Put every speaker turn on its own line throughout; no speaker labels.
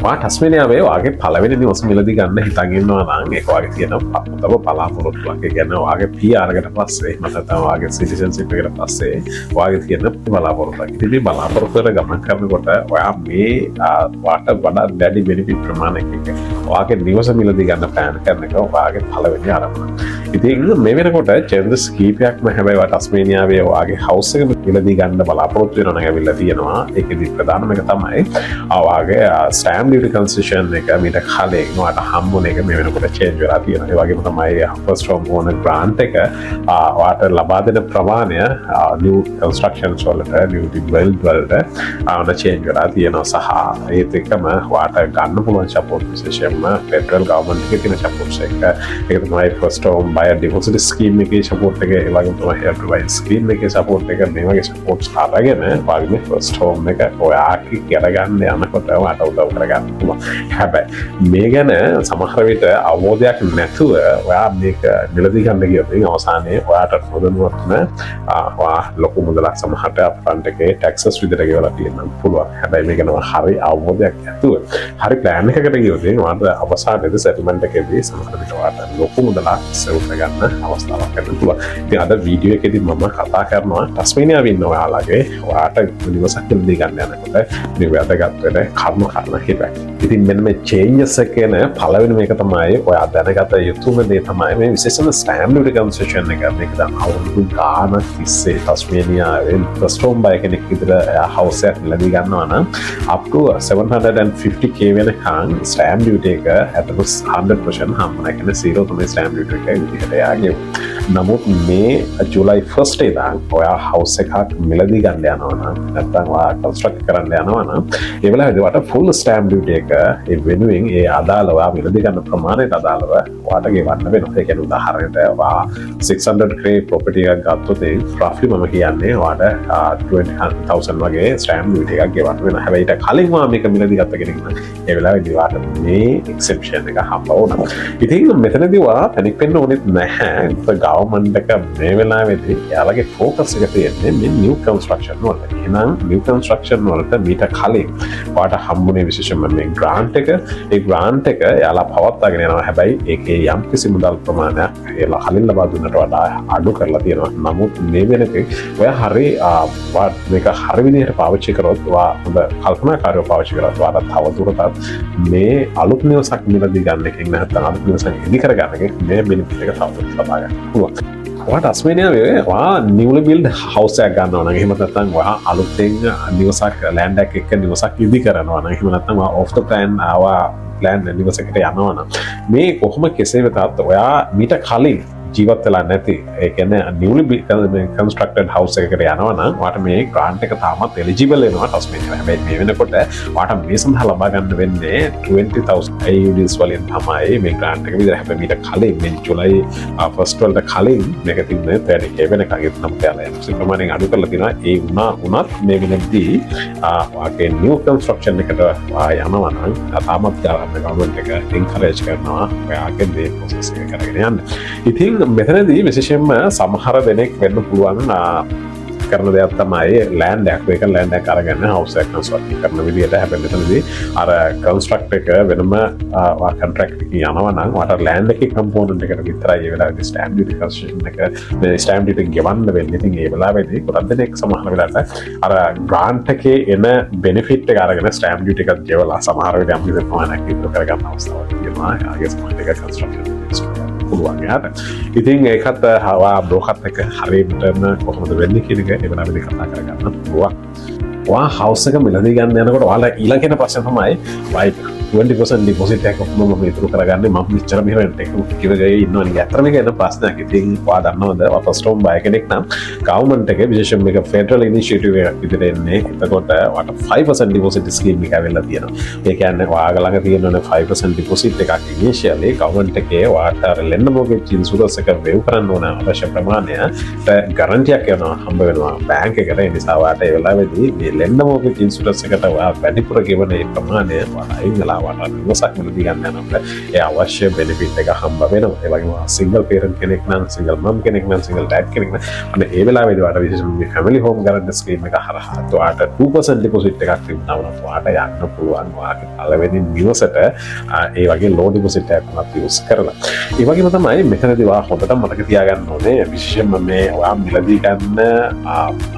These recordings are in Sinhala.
ටස්මේනියාවේ වගේ පළවෙනි නිවස මිලදී ගන්න හිතාගෙන ඉන්නවා නම් ඒක වගේ තියෙන පොතම බලාපොරොත්තුවක්. ඒ කියන්නේ ඔයාගේ PR එකට පස්සේ නැත්නම් ඔයාගේ සිටිසන්ෂිප් එකට පස්සේ ඔයාගේ තියෙන බලාපොරොත්තුවක්. ඉතින් මේ බලාපොරොත්තුවට ගමන් කරනකොට ඔයා මේ වාට වඩා දැඩි බෙනිෆිට් ප්‍රමාණයක ඔයාගේ නිවස මිලදී ගන්න ප්ලෑන් කරන එක ඔයාගේ පළවෙනි ආරම්භය. ඉතින් මේ වෙනකොට චෙන්ජස් කීපයක්ම හැබැයි ටස්මේනියාවේ ඔයාගේ හවුස් එක මිලදී ගන්න බලාපොරොත්තු වෙනවා නම් ඇවිල්ලා තියෙනවා. ඒකෙදි ප්‍රධානම එක තමයි ඔයාගේ ස්ටෑම්ප් ඩියුටි කන්සෙෂන් එක මීට කලින් ඔයාට හම්බුන එක මේ වෙනකොට චේන්ජ් වෙලා තියෙනවා. ඒ වගේම තමයි ෆස්ට් හෝම් ඕනර් ග්‍රාන්ට් එක ඔයාට ලබා දෙන ප්‍රමාණය නිව් කන්ස්ට්‍රක්ෂන්ස් වලට නිව් බිල්ඩ් වලට චේන්ජ් වෙලා තියෙනවා. සහ ඒත් එක්කම ඔයාට ගන්න පුළුවන් සපෝට් විශේෂයෙන්ම ෆෙඩරල් ගවර්න්මන්ට් එකේ තියෙන සපෝට්ස් එක. ඒක තමයි first home buyer deposit scheme එකේ සපෝට් එක. ඒ වගේම තමයි හෙල්ප් ප්‍රොවයිඩ් ස්කීම් එකේ සපෝට් එක. මේ වගේ සපෝට්ස් අරගෙන ඔයාගේ ෆස්ට් හෝම් එක ඔයාගේ කරගන්න යනකොට ඔයාට උදව් කරගන්න පුළුවන්. හැබැයි මේ ගැන සමහර විට අවබෝධයක් නැතුව ඔයා මේක මිලදී ගන්න ගියොත් අවසානයේ ඔයාට නොදැනුවත්ම ඔයා ලොකු මුදලක් සමහරට අප්ෆ්‍රන්ට් එකේ ටැක්සස් විදිහට ගෙවලා තියෙන්න පුළුවන්. හැබැයි මේක නම හරි අවබෝධයක් නැතුව හරි ප්ලෑන් එකකට ගියොත් ඔයාට අවසානයේදී සෙටල්මන්ට් එකේදී සමහර විට ඔයාට ලොකු මුදලක් සේව් කරගන්න අවස්ථාවක් ගන්න පුළුවන්. ඉතින් අද වීඩියෝ එකේදී මම කතා කරනවා ටස්මේනියාවේ ඉන්න ඔයාලගේ ඔයාට නිවසක් මිලදී ගන්න යනකොට මේ වැදගත් වෙන කරුණු හිතයි. ඉතින් මෙන්න මේ චේන්ජස් එක කියන පළවෙනිම එක තමයි ඔයා දැනගත යුතුම දේ තමයි මේ විශේෂම ස්ටෑම්ප් ඩියුටි කන්සෙෂන් එක. මේක දැන් අවුරුදු ගාණක් තිස්සේ ටස්මේනියාවේ ෆස්ට් හෝම් බයර් කෙනෙක් විතර හවුස් එකක් මිලදී ගන්නවා නම් up to 750k වෙනකන් ස්ටෑම්ප් ඩියුටි එක අතට 100% හම්බුන. ඒ කියන්නේ 0 තමයි ස්ටෑම්ප් ඩියුටි එක විදිහට යාගේ. නමුත් මේ ජූලයි 1st ඉඳන් ඔයා හවුස් එකක් මිලදී ගන්න යනවා නම් නැත්නම් ඔයා කන්ස්ට්‍රක්ට් කරන්න යනවා නම් ඒ වෙලාවේදී ඔයාට ෆුල් ස්ටෑම්ප් ඩියුටි එක ඒ වෙනුවෙන් ඒ අදාළව මිලදී ගන්න ප්‍රමාණයට අදාළව ඔයාට ගෙවන්න වෙනවා. ඒ කියන්නේ උදාහරණයට ඔයා 600k ප්‍රොපර්ටි එකක් ගත්තොත් ඒ roughly මම කියන්නේ ඔයාට 20000 වගේ ස්ටෑම්ප් ඩියුටි එකක් ගෙවන්න වෙනවා. හැබැයි ඊට කලින් ඔයා මේක මිලදී ගත්ත කෙනෙක් නම් ඒ වෙලාවේදී ඔයාට මේ එක්සෙප්ෂන් එක හම්බ වුණා. ඉතින් මෙතනදී ඔයා පැනික් වෙන්න ඕනෙත් නැහැ. ගවර්න්මන්ට් එක මේ වෙලාවේදී එයාලගේ ફોකස් එක තියෙන්නේ මේ නිව් කන්ස්ට්‍රක්ෂන් වලට. එහෙනම් නිව් කන්ස්ට්‍රක්ෂන් වලට මීට කලින් ඔයාට හම්බුනේ විශේෂයෙන්ම මේ ග්‍රාන්ට් එක. ඒ ග්‍රාන්ට් එක එයාලා පවත්වාගෙන යනවා. හැබැයි ඒකේ යම් කිසි මුදල් ප්‍රමාණයක් එයාලා කලින් ලබා දුන්නට වඩා අඩු කරලා තියෙනවා. නමුත් මේ වෙනකේ ඔයා හරි මේක හරි විදිහට පාවිච්චි කරොත් ඔයා හොඳ කල්පනාකාරීව පාවිච්චි කරොත් ඔයාට තවදුරටත් මේ අලුත් නිවසක් මිලදී ගන්න එකෙන් නැත්නම් අලුත් නිවසක් ඉදි කරගන්න එකෙන් මේ බෙනිෆිට් එක තවදුරටත් ලබා ගන්න පුළුවන්. ඔයාට ටස්මේනියාවේ ඔයා නිව්ලි බිල්ඩ් හවුස් එකක් ගන්නවා නම් එහෙම නැත්නම් ඔයා අලුතෙන් නිවසක් ලෑන්ඩ් එකක් එක්ක නිවසක් ඉදි කරනවා නම් එහෙම නැත්නම් ඔයා ඔෆ් ද ප්ලෑන් ප්ලෑන් නිවසකට යනවා නම් මේ කොහොම කෙසේ වෙතත් ඔයා මීට කලින් ජීවත් වෙලා නැති ඒ කියන්නේ නිව්ලි කන්ස්ට්‍රක්ටඩ් හවුස් එකකට යනවා නම් ඔයාට මේ ග්‍රාන්ට් එක තාමත් එලිජිබල් වෙනවා ටස්මේනියාවේ. හැබැයි මේ වෙනකොට ඔයාට මේ සඳහා ලබා ගන්න වෙන්නේ 20000 AUDs වලින් තමයි මේ ග්‍රාන්ට් එක විතර. හැබැයි මීට කලින් මේ ජූලයි 1st වලට කලින් මේක තිබුණේ 30k වෙනකන්. ඒක නම් ඔයාලා යම්සි ප්‍රමාණයෙන් අඩු කරලා තියෙනවා. ඒ වුණත් මේ වෙනදී ඔයාගේ නිව් කන්ස්ට්‍රක්ෂන් එකට යනවා නම් තාමත් ගවර්න්මන්ට් එක එන්කරේජ් කරනවා ඔයාගේ මේ ප්‍රොසෙස් එක කරගෙන යන්න. ඉතින් මෙතනදී විශේෂයෙන්ම සමහර දෙනෙක් වෙන්න පුළුවන් කරන දෙයක් තමයි ලෑන්ඩ් එකක් ඒක ලෑන්ඩ් එකක් අරගෙන හවුස් එකක් කන්ස්ට්‍රක්ට් කරන විදිහට. හැබැයි මෙතනදී අර කන්ස්ට්‍රක්ට් එක වෙනම කොන්ට්‍රැක්ට් එකක් යනවා නම් ඔයාට ලෑන්ඩ් එකේ කම්පෝනන්ට් එකට විතරයි ඒ වෙලාවේදී ස්ටෑම්ප් ඩියුටි කන්ස්ට්‍රක්ෂන් එක මේ ස්ටෑම්ප් ඩියුටි ගෙවන්න වෙන්නේ. ඉතින් ඒ වෙලාවේදී ගොඩක් දෙනෙක් සමහර වෙලාවට අර ග්‍රාන්ට් එකේ එන බෙනිෆිට් එක අරගෙන ස්ටෑම්ප් ඩියුටි එකක් ගෙවලා සමහර වෙලාවට යම් කිසි ප්‍රමාණයක් ඉතුරු කරගන්න අවස්ථාවක් තියෙනවා. ආගේ සමහර එක කන්ස්ට්‍රක්ෂන් පුළුවන් යාට. ඉතින් ඒකත් හවා බ්‍රෝකත් එක හරියටම කොහොමද වෙන්නේ කියන එක ඒ වෙලාවේදී කතා කරගන්න පුළුවන්. ඔයා හවුස් එක මිලදී ගන්න යනකොට ඔයාලා ඊළඟ ප්‍රශ්න තමයි වයිට් 20% ඩිපොසිට් එකක් කොහොමද මම ඉතුරු කරගන්නේ මම මෙච්චර මෙහෙම රෙන්ට් එක කිව්වේ ඉන්නවා නේ. ඇත්තටම මේක එන ප්‍රශ්නයක්. ඉතින් ඔයා දන්නවද ඔයා ෆස්ට් හෝම් බයර් කෙනෙක් නම් ගවර්න්මන්ට් එකේ විශේෂයෙන් මේක ෆෙඩරල් ඉනිෂියේටිව් එකක් විදිහට එන්නේ. එතකොට ඔයාට 5% ඩිපොසිට් ස්කීම් එකක් ඇවිල්ලා තියෙනවා. ඒ කියන්නේ ඔයාලා ළඟ තියෙනවනේ 5% ඩිපොසිට් එකක් ඉනිෂියලි ගවර්න්මන්ට් එකේ ඔයාට ලෙන්ඩ් මොගේජ් ඉන්ෂුරන්ස් එක වේව් කරන්න ඕන අවශ්‍ය ප්‍රමාණයට ගැරන්ටියක් යනවා හම්බ වෙනවා බැංක් එකට. ඒ නිසා ඔයාට ඒ වෙලාවේදී මේ ලෙන්ඩ මෝගේජ් ඉන්ෂුරන්ස් එකට ඔයා වැඩිපුර ගෙවන ඒ ප්‍රමාණය අයින් වෙලා වට නිවසක් මිලදී ගන්න යනකොට ඒ අවශ්‍ය බෙනිෆිට් එක හම්බ වෙනවා. ඒ වගේම සිංගල් පේරන්ට් කෙනෙක් නම් සිංගල් මම් කෙනෙක් නම් සිංගල් ඩැඩ් කෙනෙක් නම් අන්න ඒ වෙලාවේදී වාට විශේෂයෙන්ම මේ ෆැමිලි හෝම් ගැරන්ටි ස්කීම් එක හරහා ඔයාට 2% ඩිපොසිට් එකක් තිබුණා වුණත් ඔයාට යන්න පුළුවන් ඔයාගේ පළවෙනි නිවසට ඒ වගේ ලෝ ඩිපොසිට් එකක් උනත් යූස් කරලා. ඒ වගේම තමයි මෙතනදී ඔයා හොඳට මතක තියාගන්න ඕනේ විශේෂයෙන්ම මේ ඔයා මිලදී ගන්න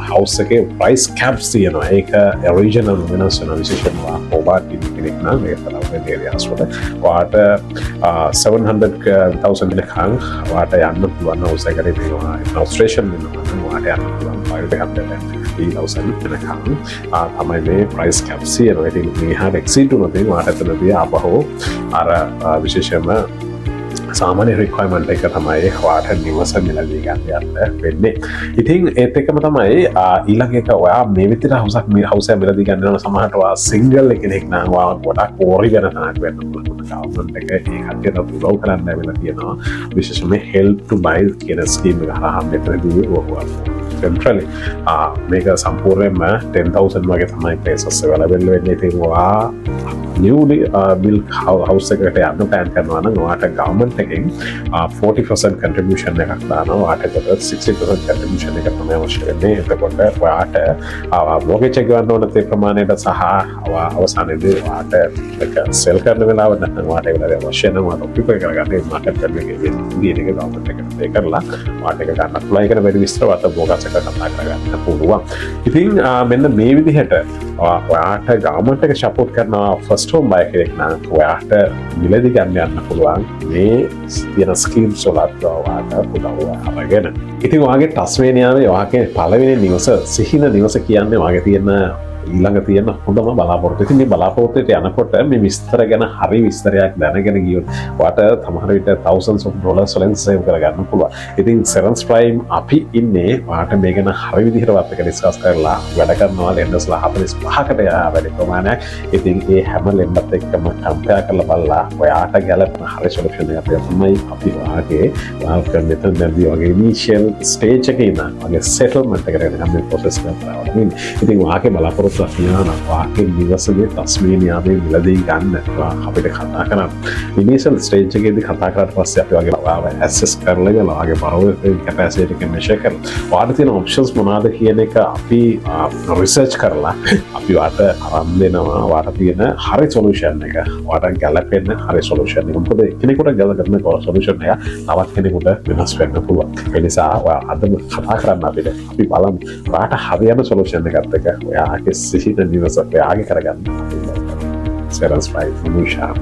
හවුස් එකේ ප්‍රයිස් කැප්ස් තියෙනවා. ඒක ඔරිජිනල් වෙනස් වෙන විශේෂයෙන්ම හෝබාට් කෙනෙක් නම් ඒක තමයි ඒරියාස් වල ඔයාට 700,000 දෙනකන් ඔයාට යන්න පුළුවන් හවුස් එකකට තියෙනවා. ඔස්ට්‍රේෂන් වෙනවා ඔයාට යන්න පුළුවන් 550,000 දෙනකන් තමයි මේ ප්‍රයිස් කැප්ස් තියෙනවා. ඉතින් මේ හරිය එක්සීඩ් වුණොත් ඔයාට එතනදී ආපහු අර විශේෂයෙන්ම සාමාන්‍ය රික්වයර්මන්ට් එක තමයි ඔයාට නිවස මිලදී ගන්න යන්න වෙන්නේ. ඉතින් ඒත් එක්කම තමයි ඊළඟ එක ඔයා මේ විදිහට හවුසක් මිලදී ගන්න යන සමහරට ඔයා සිංගල් කෙනෙක් නම් ඔයා ගොඩක් ඕරි වෙන තැනක් වෙන්න පුළුවන්. ගවර්න්මන්ට් එක ඒ කට්ටියට උදව් කරන්න වෙලා තියෙනවා. විශේෂයෙන්ම help to buy කියන ස්කීම් එක හරහා මෙතනදී ඔයා centrally මේක සම්පූර්ණයෙන්ම 10,000 වගේ තමයි places available වෙන්නේ. ඉතින් ඔයා newly built house එකට යන්න plan කරනවා නම් ඔයාට government එකෙන් 40% contribution එකක් දානවා. ඔයාට 60% contribution එක තමයි අවශ්‍ය වෙන්නේ. එතකොට ඔයාට mortgage එක ගන්න ඕන තේ ප්‍රමාණයට සහ අවසානයේදී ඔයාට ඒක sell කරන වෙලාව නැත්නම් ඔයාට ඒක අවශ්‍ය නම් ඔයාට ඔක්කුපයි කරගන්න market value එකේ දින එක government එකට pay කරලා ඔයාට ඒක ගන්න apply කරන වැඩි විස්තර ඔයාට mortgage එක කතා කරගන්න පුළුවන්. ඉතින් මෙන්න මේ විදිහට ඔයාට government එක support කරන first home buyer කෙනෙක් නම් ඔයාට මිලදී ගන්න යන්න පුළුවන් මේ තියෙන ස්කීම්ස් වලත් ඔයාට උදව් අරගෙන. ඉතින් ඔයාගේ ටස්මේනියාවේ ඔයාගේ පළවෙනි නිවස සිහින නිවස කියන්නේ ඔයාගේ තියෙන ඊළඟ තියෙන හොඳම බලාපොරොත්තු. ඉතින් මේ බලාපොරොත්තුට යනකොට මේ විස්තර ගැන හරි විස්තරයක් දැනගෙන ගියොත් ඔයාට සමහර විට thousands of dollars වලින් සේව් කරගන්න පුළුවන්. ඉතින් Seren's Prime අපි ඉන්නේ ඔයාට මේ ගැන හරි විදිහට වත් එක ඩිස්කස් කරලා වැඩ කරනවා ලෙන්ඩර්ස්ලා 45කට වැඩි ප්‍රමාණයක්. ඉතින් ඒ හැම ලෙන්ඩර්ත් එක්කම කම්පෙයාර් කරලා බලලා ඔයාට ගැලපෙන හරි සොලියුෂන් එකක් තමයි අපි ඔයාගේ welcome මෙතනදී වගේ initial stage එකේ ඉන්න වගේ settlement එකට යන මේ process එක කරනවා. ඉතින් ඔයාගේ බලාපොරොත්තු වාගේ නිවසගේ තස්මේනියාවේ මිලදී ගන්න අපිට කතා කරන්න. ඉනිෂල් ස්ටේජ් එකේදී කතා කරාට පස්සේ අපි වගේ ඔයාව ඇසස් කරලා ඔයාගේ borrowing capacity එක measure කරලා ඔයාලට තියෙන options මොනවාද කියන එක අපි research කරලා අපි ඔයාලට අරන් දෙනවා. ඔයාලට තියෙන හරි solution එක ඔයාලට ගැලපෙන හරි solution එක. මොකද කෙනෙකුට ගැලපෙන solution එක තවත් කෙනෙකුට වෙනස් වෙන්න පුළුවන්. ඒ නිසා ඔයා අදම කතා කරන්න අපි බලමු ඔයාලට හරියම solution එකත් එක්ක ඔයාගේ සිහින නිවස ඔයාගේ කරගන්න. Seren's Prime Musha.